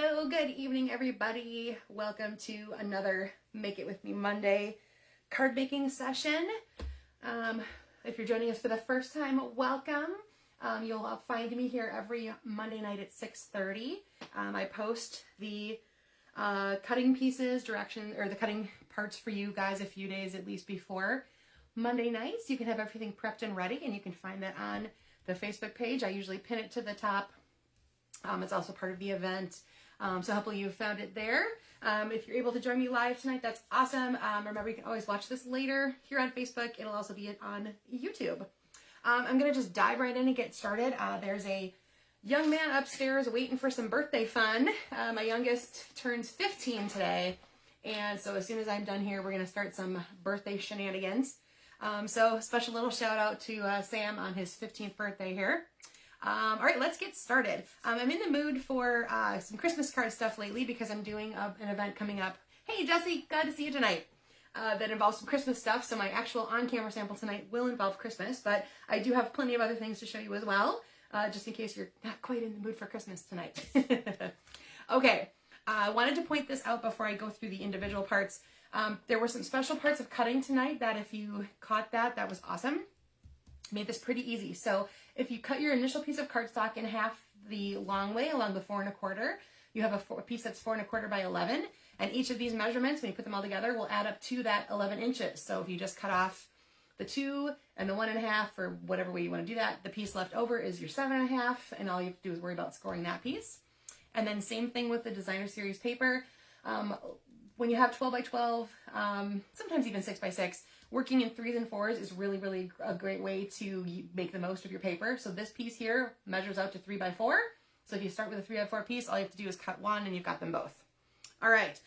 Hello, good evening, everybody. Welcome to another Make It With Me Monday card making session. If you're joining us for the first time, welcome. You'll find me here every Monday night at 6:30. I post the cutting pieces, directions, or the cutting parts for you guys a few days at least before Monday nights. You can have everything prepped and ready, and you can find that on the Facebook page. I usually pin it to the top. It's also part of the event, so hopefully you found it there. If you're able to join me live tonight, that's awesome. Remember, you can always watch this later here on Facebook. It'll also be on YouTube. I'm going to just dive right in and get started. There's a young man upstairs waiting for some birthday fun. My youngest turns 15 today, and so as soon as I'm done here, we're going to start some birthday shenanigans. So special little shout out to Sam on his 15th birthday here. All right, let's get started. I'm in the mood for some Christmas card stuff lately because I'm doing an event coming up. Hey, Jesse, glad to see you tonight. That involves some Christmas stuff. So my actual on-camera sample tonight will involve Christmas, but I do have plenty of other things to show you as well, just in case you're not quite in the mood for Christmas tonight. Okay, I wanted to point this out before I go through the individual parts. There were some special parts of cutting tonight that if you caught that was awesome. Made this pretty easy. So if you cut your initial piece of cardstock in half the long way along the 4 1/4, you have a piece that's 4 1/4 by 11, and each of these measurements, when you put them all together, will add up to that 11 inches. So if you just cut off the 2 and the 1 1/2, or whatever way you want to do that, the piece left over is your 7 1/2, and all you have to do is worry about scoring that piece. And then same thing with the designer series paper. When you have 12 by 12, sometimes even 6 by 6, working in 3s and 4s is really a great way to make the most of your paper. So this piece here measures out to 3 by 4. So if you start with a 3 by 4 piece, all you have to do is cut one and you've got them both. All right.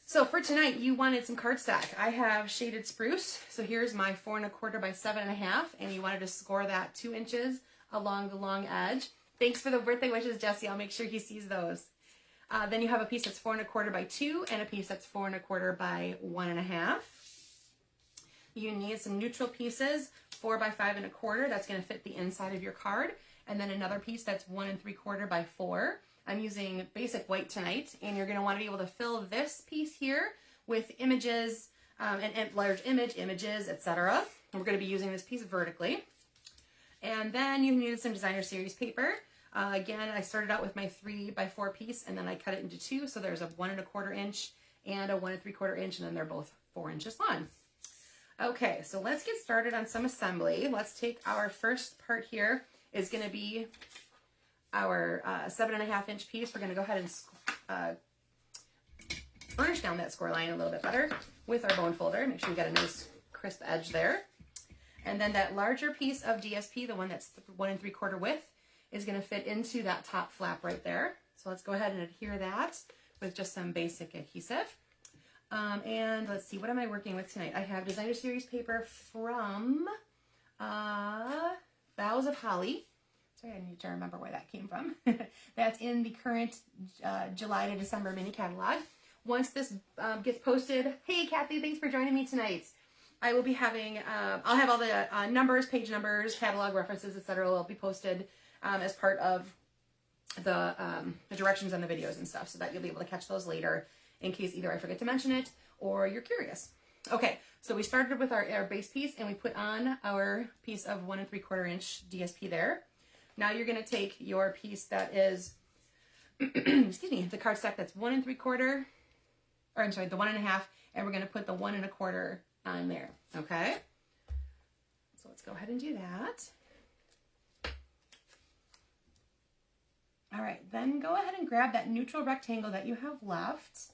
So for tonight, you wanted some cardstock. I have shaded spruce. So here's my 4 1/4 by 7 1/2, and you wanted to score that 2 inches along the long edge. Thanks for the birthday wishes, Jesse. I'll make sure he sees those. Then you have a piece that's 4 1/4 by 2 and a piece that's 4 1/4 by 1 1/2. You need some neutral pieces, 4 by 5 1/4. That's going to fit the inside of your card. And then another piece that's 1 3/4 by 4. I'm using basic white tonight, and you're going to want to be able to fill this piece here with images, and large images, etc. We're going to be using this piece vertically. And then you needed some designer series paper. Again, I started out with my 3 by 4 piece, and then I cut it into 2. So there's a 1 1/4 inch and a 1 3/4 inch, and then they're both 4 inches long. Okay, so let's get started on some assembly. Let's take our first part here is going to be our 7 1/2 inch piece. We're going to go ahead and burnish down that score line a little bit better with our bone folder. Make sure we got a nice crisp edge there. And then that larger piece of DSP, the one that's 1 3/4 width, is going to fit into that top flap right there. So let's go ahead and adhere that with just some basic adhesive. And let's see, what am I working with tonight? I have designer series paper from Boughs of Holly. Sorry, I need to remember where that came from. That's in the current July to December mini catalog. Once this gets posted, hey Kathy, thanks for joining me tonight. I will be having, I'll have all the numbers, page numbers, catalog references, etc. will be posted as part of the directions on the videos and stuff, so that you'll be able to catch those later in case either I forget to mention it or you're curious. Okay, so we started with our base piece and we put on our piece of 1 3/4 inch DSP there. Now you're going to take your piece that is, excuse me, the cardstock that's 1 3/4, or I'm sorry, the 1 1/2, and we're going to put the 1 1/4 on there. Okay, so let's go ahead and do that. All right, then go ahead and grab that neutral rectangle that you have left.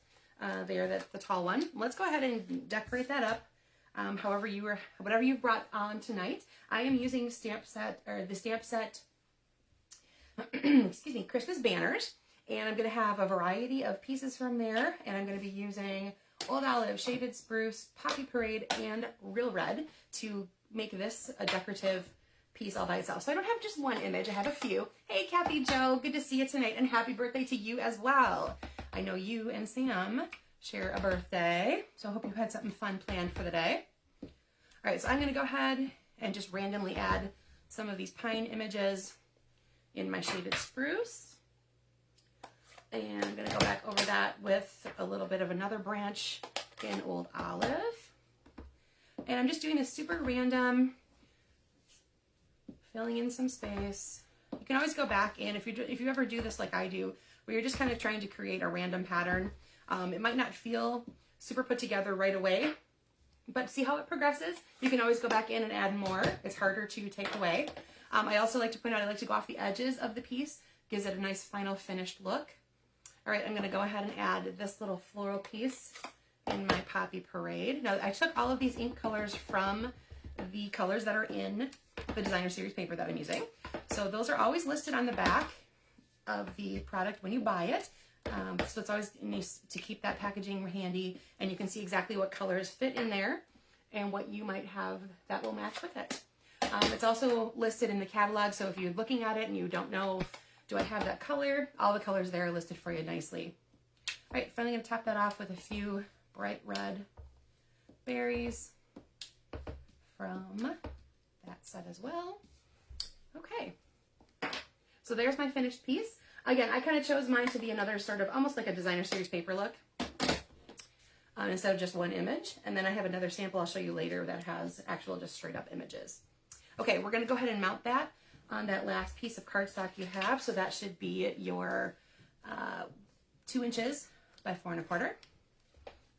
There, that's the tall one. Let's go ahead and decorate that up whatever you brought on tonight. I am using the stamp set, excuse me, Christmas banners, and I'm going to have a variety of pieces from there, and I'm going to be using Old Olive, Shaded Spruce, Poppy Parade, and Real Red to make this a decorative piece all by itself. So I don't have just one image, I have a few. Hey Kathy Joe, good to see you tonight, and happy birthday to you as well. I know you and Sam share a birthday, so I hope you had something fun planned for the day. All right, so I'm going to go ahead and just randomly add some of these pine images in my shaded spruce. And I'm gonna go back over that with a little bit of another branch in Old Olive. And I'm just doing this super random, filling in some space. You can always go back in if you ever do this like I do, where you're just kind of trying to create a random pattern. It might not feel super put together right away, but see how it progresses. You can always go back in and add more. It's harder to take away. I also like to point out, I like to go off the edges of the piece. Gives it a nice final finished look. All right, I'm gonna go ahead and add this little floral piece in my Poppy Parade. Now, I took all of these ink colors from the colors that are in the designer series paper that I'm using. So those are always listed on the back of the product when you buy it. So it's always nice to keep that packaging handy, and you can see exactly what colors fit in there and what you might have that will match with it. It's also listed in the catalog, so if you're looking at it and you don't know, do I have that color? All the colors there are listed for you nicely. All right, finally gonna top that off with a few bright red berries from that set as well. Okay, so there's my finished piece. Again, I kind of chose mine to be another sort of almost like a designer series paper look instead of just one image. And then I have another sample I'll show you later that has actual just straight up images. Okay, we're going to go ahead and mount that on that last piece of cardstock you have. So that should be your 2 inches by 4 1/4.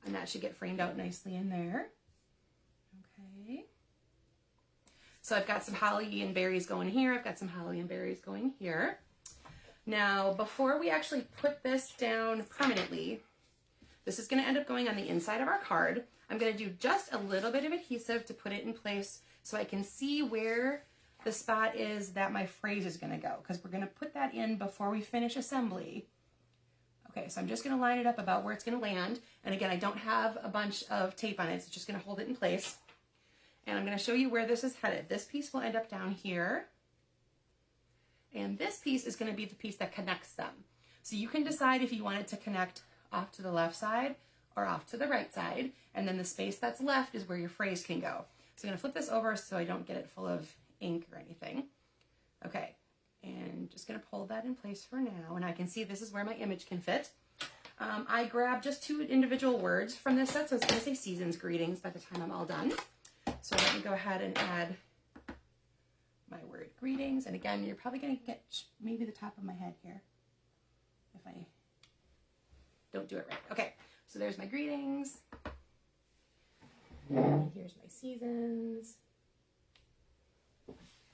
And that should get framed out nicely in there. Okay. So I've got some holly and berries going here. I've got some holly and berries going here. Now, before we actually put this down permanently, this is going to end up going on the inside of our card. I'm going to do just a little bit of adhesive to put it in place so I can see where the spot is that my phrase is going to go, because we're going to put that in before we finish assembly. Okay, so I'm just going to line it up about where it's going to land. And again, I don't have a bunch of tape on it. It's just going to hold it in place. And I'm going to show you where this is headed. This piece will end up down here. And this piece is going to be the piece that connects them. So you can decide if you want it to connect off to the left side or off to the right side. And then the space that's left is where your phrase can go. So I'm going to flip this over so I don't get it full of ink or anything. Okay, and just going to pull that in place for now. And I can see this is where my image can fit. I grabbed just 2 individual words from this set. So it's going to say Season's Greetings by the time I'm all done. So let me go ahead and add my word greetings. And again, you're probably going to get maybe the top of my head here if I don't do it right. Okay, so there's my greetings. And here's my seasons.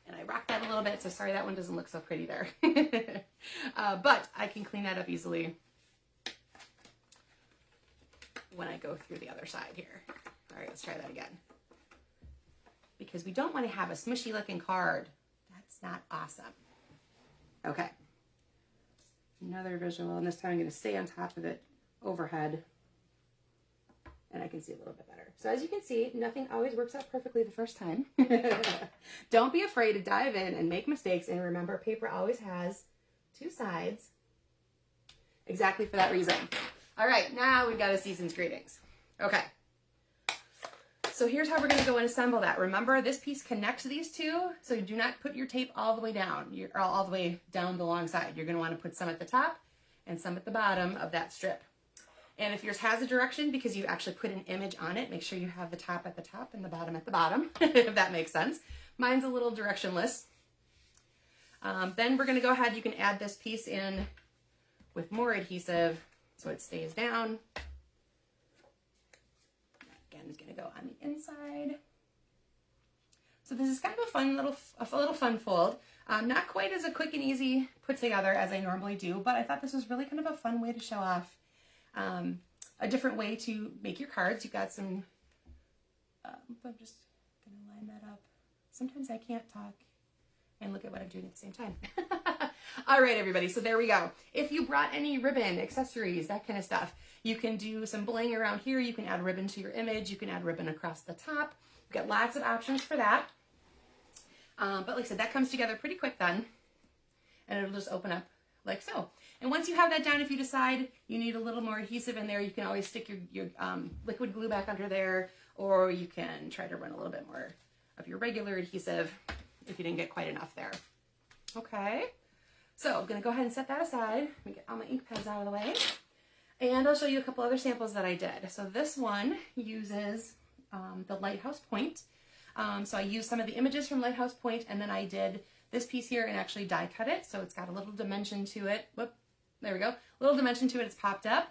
And I rocked that a little bit, so sorry that one doesn't look so pretty there. But I can clean that up easily when I go through the other side here. All right, let's try that again. Because we don't want to have a smushy looking card. That's not awesome. Okay. Another visual, and this time I'm going to stay on top of it overhead. And I can see a little bit better. So as you can see, nothing always works out perfectly the first time. Don't be afraid to dive in and make mistakes. And remember, paper always has 2 sides. Exactly for that reason. All right, now we've got a Season's Greetings. Okay. So here's how we're going to go and assemble that. Remember, this piece connects these 2, so you do not put your tape all the way down, or all the way down the long side. You're going to want to put some at the top and some at the bottom of that strip. And if yours has a direction, because you actually put an image on it, make sure you have the top at the top and the bottom at the bottom, if that makes sense. Mine's a little directionless. Then we're going to go ahead, you can add this piece in with more adhesive so it stays down. Again, it's going to go on the inside. So this is kind of a little fun fold. Not quite as a quick and easy put together as I normally do, but I thought this was really kind of a fun way to show off a different way to make your cards. You've got some, I'm just going to line that up. Sometimes I can't talk and look at what I'm doing at the same time. All right, everybody, so there we go. If you brought any ribbon, accessories, that kind of stuff, you can do some bling around here. You can add ribbon to your image. You can add ribbon across the top. You've got lots of options for that. But like I said, that comes together pretty quick then, and it'll just open up like so. And once you have that down, if you decide you need a little more adhesive in there, you can always stick your liquid glue back under there, or you can try to run a little bit more of your regular adhesive if you didn't get quite enough there. Okay, So I'm gonna go ahead and set that aside. Let me get all my ink pads out of the way. And I'll show you a couple other samples that I did. So this one uses the Lighthouse Point. So I used some of the images from Lighthouse Point, and then I did this piece here and actually die cut it. So it's got a little dimension to it. Whoop, there we go. A little dimension to it, it's popped up.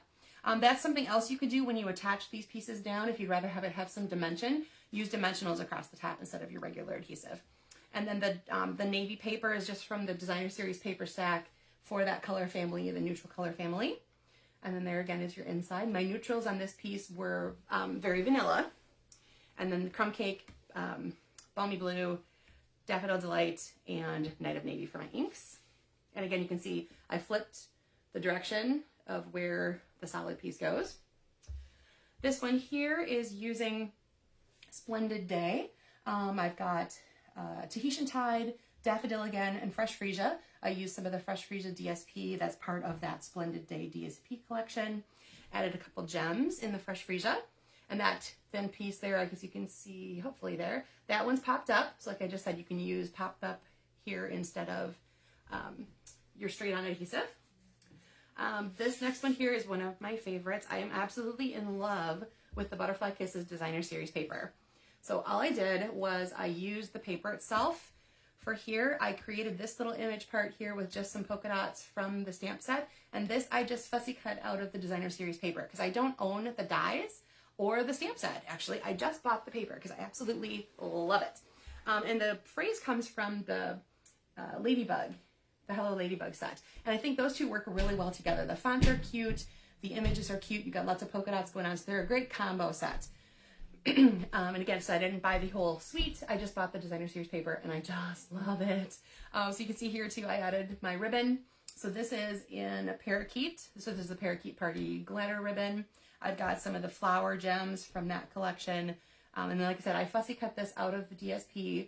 That's something else you could do when you attach these pieces down. If you'd rather have it have some dimension, use dimensionals across the top instead of your regular adhesive. And then the navy paper is just from the Designer Series paper stack for that color family, the neutral color family. And then there again is your inside. My neutrals on this piece were very vanilla. And then the Crumb Cake, Balmy Blue, Daffodil Delight, and Night of Navy for my inks. And again, you can see I flipped the direction of where the solid piece goes. This one here is using Splendid Day. I've got Tahitian Tide, Daffodil again, and Fresh Freesia. I used some of the Fresh Freesia DSP that's part of that Splendid Day DSP collection. Added a couple gems in the Fresh Freesia. And that thin piece there, I guess you can see, hopefully there, that one's popped up. So like I just said, you can use popped up here instead of your straight on adhesive. This next one here is one of my favorites. I am absolutely in love with the Butterfly Kisses Designer Series paper. So all I did was I used the paper itself. For here, I created this little image part here with just some polka dots from the stamp set. And this I just fussy cut out of the Designer Series paper because I don't own the dies or the stamp set, actually. I just bought the paper because I absolutely love it. And the phrase comes from the Ladybug, the Hello Ladybug set. And I think those two work really well together. The fonts are cute, the images are cute, you got lots of polka dots going on, so they're a great combo set. And again, so I didn't buy the whole suite, I just bought the Designer Series paper and I just love it. So you can see here too, I added my ribbon. So this is in a Parakeet. So this is the Parakeet Party glitter ribbon. I've got some of the flower gems from that collection. And then like I said, I fussy cut this out of the DSP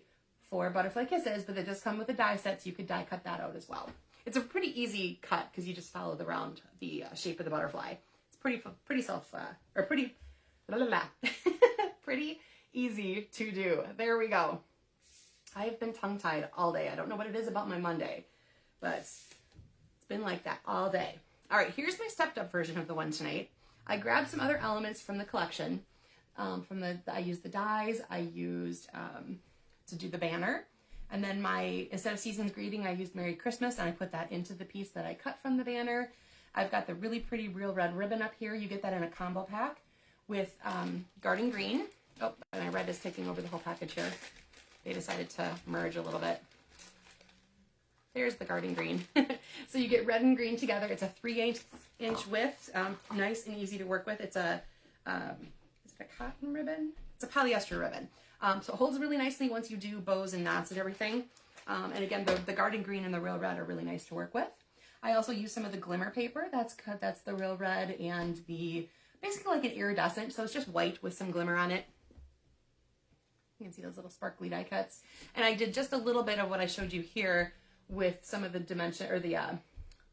for Butterfly Kisses, but they just come with a die set, so you could die cut that out as well. It's a pretty easy cut because you just follow around the shape of the butterfly. It's pretty pretty easy to do. There we go. I've been tongue-tied all day. I don't know what it is about my Monday, but it's been like that all day. All right, here's my stepped up version of the one tonight. I grabbed some other elements from the collection. I used the dies, I used to do the banner. And then instead of Season's Greeting, I used Merry Christmas, and I put that into the piece that I cut from the banner. I've got the really pretty Real Red ribbon up here. You get that in a combo pack with Garden Green. Oh, and my red is taking over the whole package here. They decided to merge a little bit. There's the Garden Green. So you get red and green together. It's a 3/8" width, nice and easy to work with. It's is it a cotton ribbon? It's a polyester ribbon. So it holds really nicely once you do bows and knots and everything. And again, the Garden Green and the Real Red are really nice to work with. I also use some of the glimmer paper. That's the Real Red and the, basically like an iridescent. So it's just white with some glimmer on it. You can see those little sparkly die cuts. And I did just a little bit of what I showed you here with some of the dimension, or the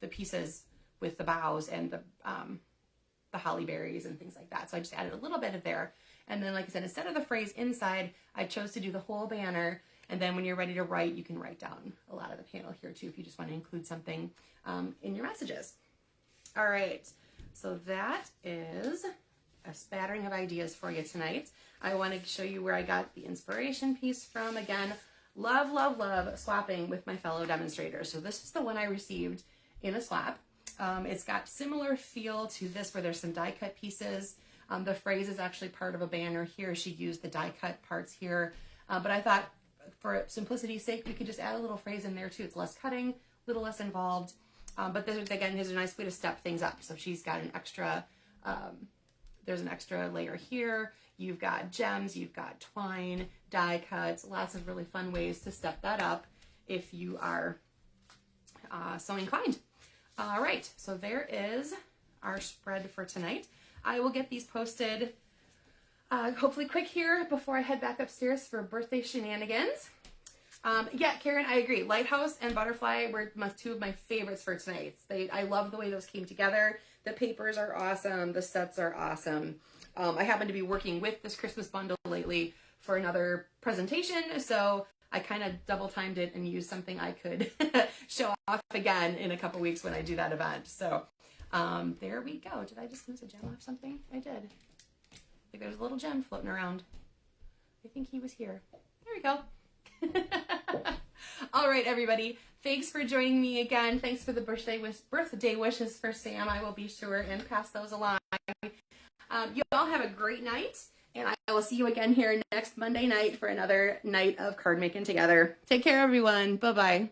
pieces with the boughs and the holly berries and things like that. So I just added a little bit of there. And then, like I said, instead of the phrase inside, I chose to do the whole banner. And then when you're ready to write, you can write down a lot of the panel here too, if you just want to include something in your messages. All right, so that is a spattering of ideas for you tonight. I want to show you where I got the inspiration piece from. Again, love, love, love swapping with my fellow demonstrators. So this is the one I received in a swap. It's got similar feel to this, where there's some die cut pieces. The phrase is actually part of a banner here. She used the die cut parts here. But I thought for simplicity's sake, we could just add a little phrase in there too. It's less cutting, a little less involved. But this, again, is a nice way to step things up. So she's got an extra, there's an extra layer here. You've got gems, you've got twine, die cuts, lots of really fun ways to step that up if you are so inclined. All right, so there is our spread for tonight. I will get these posted hopefully quick here before I head back upstairs for birthday shenanigans. Yeah, Karen, I agree. Lighthouse and Butterfly were two of my favorites for tonight. I love the way those came together. The papers are awesome. The sets are awesome. I happen to be working with this Christmas bundle lately for another presentation, so I kind of double timed it and used something I could show off again in a couple weeks when I do that event. So there we go. Did I just lose a gem off something? I did. I think there's a little gem floating around. I think he was here. There we go. All right, everybody. Thanks for joining me again. Thanks for the birthday wishes for Sam. I will be sure and pass those along. You all have a great night, and I will see you again here next Monday night for another night of card making together. Take care, everyone. Bye-bye.